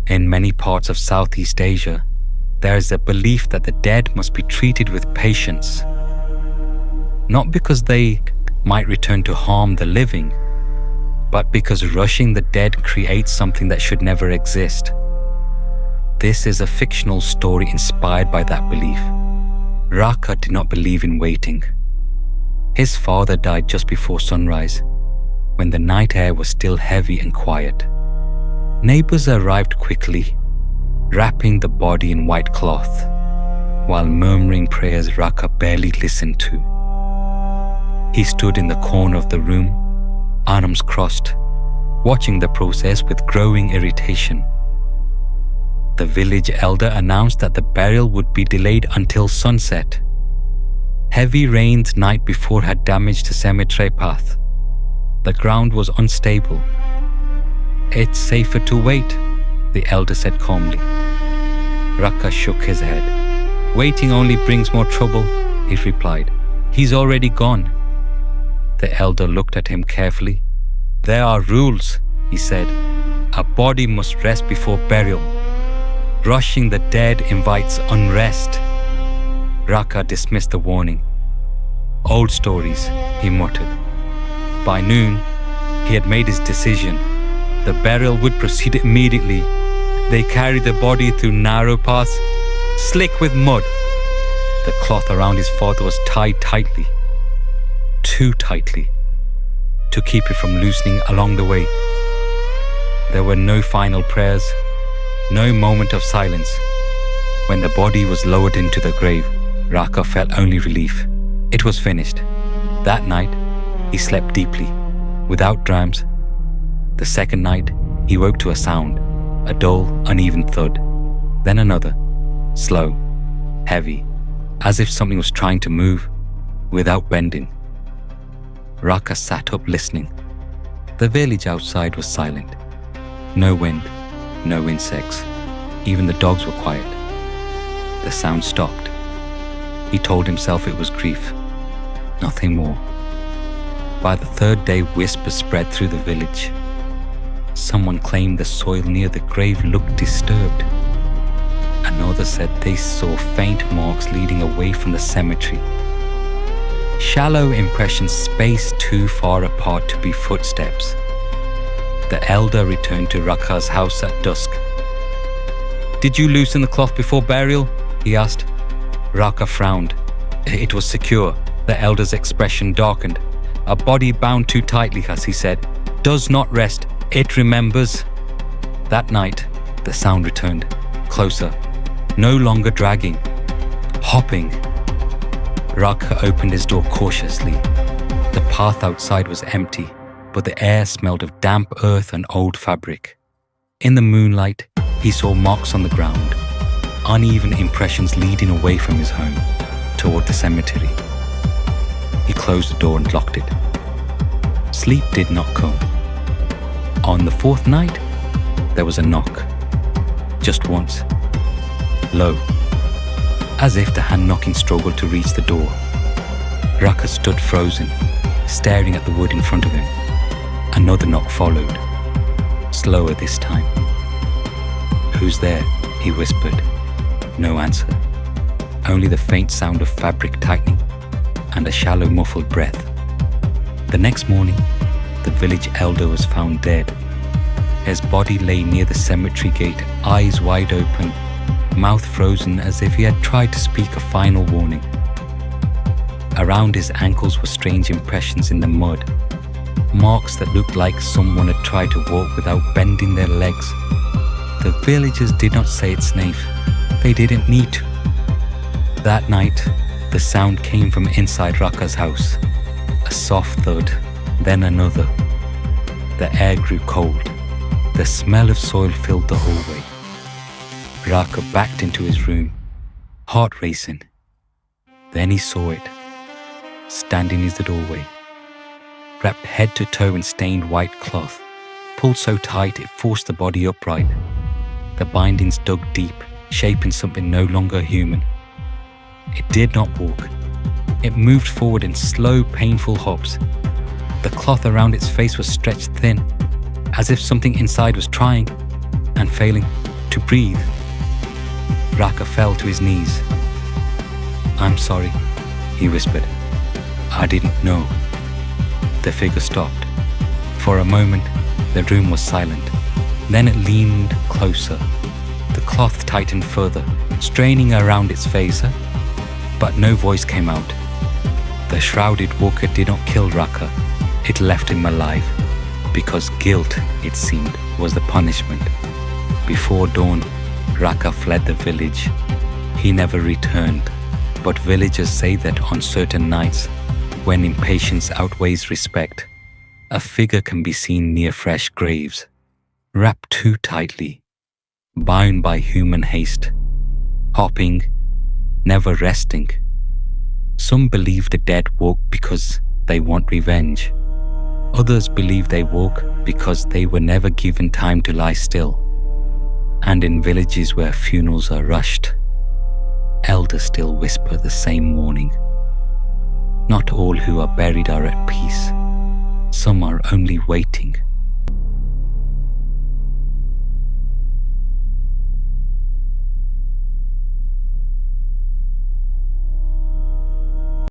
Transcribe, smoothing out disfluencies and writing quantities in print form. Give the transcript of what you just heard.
In many parts of Southeast Asia, there is a belief that the dead must be treated with patience, not because they might return to harm the living, but because rushing the dead creates something that should never exist. This is a fictional story inspired by that belief. Raka did not believe in waiting. His father died just before sunrise, when the night air was still heavy and quiet. Neighbors arrived quickly, wrapping the body in white cloth, while murmuring prayers Raka barely listened to. He stood in the corner of the room, arms crossed, watching the process with growing irritation. The village elder announced that the burial would be delayed until sunset. Heavy rains night before had damaged the cemetery path. The ground was unstable. "It's safer to wait," the elder said calmly. Raka shook his head. "Waiting only brings more trouble," he replied. "He's already gone." The elder looked at him carefully. "There are rules," he said. "A body must rest before burial. Rushing the dead invites unrest." Raka dismissed the warning. "Old stories," he muttered. By noon, he had made his decision. The burial would proceed immediately. They carried the body through narrow paths, slick with mud. The cloth around his father was tied tightly, too tightly, to keep it from loosening along the way. There were no final prayers, no moment of silence. When the body was lowered into the grave, Raka felt only relief. It was finished. That night, he slept deeply, without drams. The second night, he woke to a sound, a dull, uneven thud. Then another, slow, heavy, as if something was trying to move, without bending. Raka sat up listening. The village outside was silent. No wind, no insects. Even the dogs were quiet. The sound stopped. He told himself it was grief, nothing more. By the third day, whispers spread through the village. Someone claimed the soil near the grave looked disturbed. Another said they saw faint marks leading away from the cemetery. Shallow impressions spaced too far apart to be footsteps. The elder returned to Raka's house at dusk. "Did you loosen the cloth before burial?" he asked. Raka frowned. It was secure. The elder's expression darkened. "A body bound too tightly," as he said, "does not rest. It remembers." That night, the sound returned, closer, no longer dragging, hopping. Raka opened his door cautiously. The path outside was empty, but the air smelled of damp earth and old fabric. In the moonlight, he saw marks on the ground, uneven impressions leading away from his home, toward the cemetery. He closed the door and locked it. Sleep did not come. On the fourth night, there was a knock. Just once. Low. As if the hand-knocking struggled to reach the door. Raka stood frozen, staring at the wood in front of him. Another knock followed. Slower this time. "Who's there?" he whispered. No answer. Only the faint sound of fabric tightening and a shallow muffled breath. The next morning, the village elder was found dead. His body lay near the cemetery gate, eyes wide open, mouth frozen as if he had tried to speak a final warning. Around his ankles were strange impressions in the mud, marks that looked like someone had tried to walk without bending their legs. The villagers did not say its name. They didn't need to. That night, the sound came from inside Raka's house. A soft thud, then another. The air grew cold. The smell of soil filled the hallway. Raka backed into his room, heart racing. Then he saw it, standing in the doorway, wrapped head to toe in stained white cloth, pulled so tight it forced the body upright. The bindings dug deep, shaping something no longer human. It did not walk. It moved forward in slow, painful hops. The cloth around its face was stretched thin, as if something inside was trying and failing. to breathe. Raka fell to his knees. "I'm sorry," he whispered. "I didn't know." The figure stopped. For a moment, the room was silent. Then it leaned closer. The cloth tightened further, straining around its face, but no voice came out. The Shrouded Walker did not kill Raka. It left him alive, because guilt, it seemed, was the punishment. Before dawn, Raka fled the village. He never returned, but villagers say that on certain nights, when impatience outweighs respect, a figure can be seen near fresh graves, wrapped too tightly, bound by human haste, hopping, never resting. Some believe the dead walk because they want revenge. Others believe they walk because they were never given time to lie still. And in villages where funerals are rushed, elders still whisper the same warning. Not all who are buried are at peace. Some are only waiting.